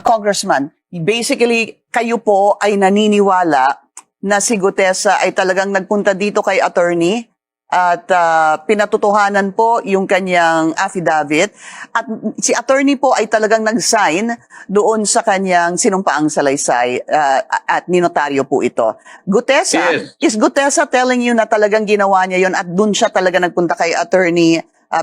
Congressman, basically, kayo po ay naniniwala na si Gutesa ay talagang nagpunta dito kay attorney at pinatutuhanan po yung kanyang affidavit at si attorney po ay talagang nag-sign doon sa kanyang sinumpaang salaysay at ninotaryo po ito. Gutesa, Yes. is Gutesa telling you na talagang ginawa niya yon at doon siya talaga nagpunta kay attorney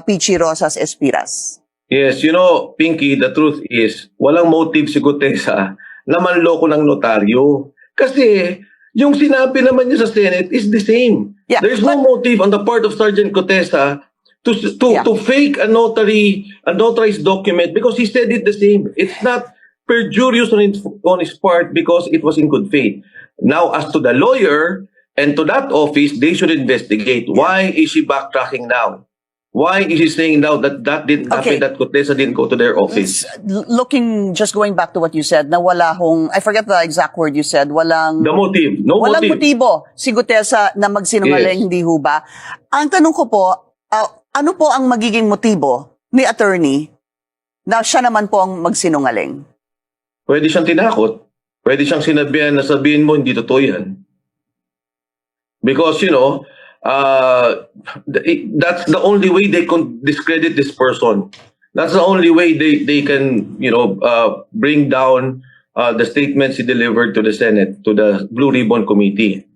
Pichi Rosas Espiras? Yes, you know, Pinky, the truth is, walang motive si Gutesa na manloko ng notaryo. Kasi yung sinabi naman niya sa Senate is the same. Yeah, There's no motive on the part of Sergeant Gutesa to fake a notarized document because he said it the same. It's not perjurious on his part because it was in good faith. Now, as to the lawyer and to that office, they should investigate. Why is she backtracking now? Why is he saying now that didn't happen, that Gutesa didn't go to their office? Just going back to what you said, na wala hong, I forget the exact word you said, walang... The motive. No walang motive. motibo si Gutesa na magsinungaling, Yes. hindi ho ba? Ang tanong ko po, ano po ang magiging motibo ni attorney na siya naman po ang magsinungaling? Pwede siyang tinakot. Pwede siyang sinabihan na sabihin mo, hindi totoo yan. Because, you know, that's the only way they can discredit this person. That's the only way they can, you know, bring down the statements he delivered to the Senate, to the Blue Ribbon Committee.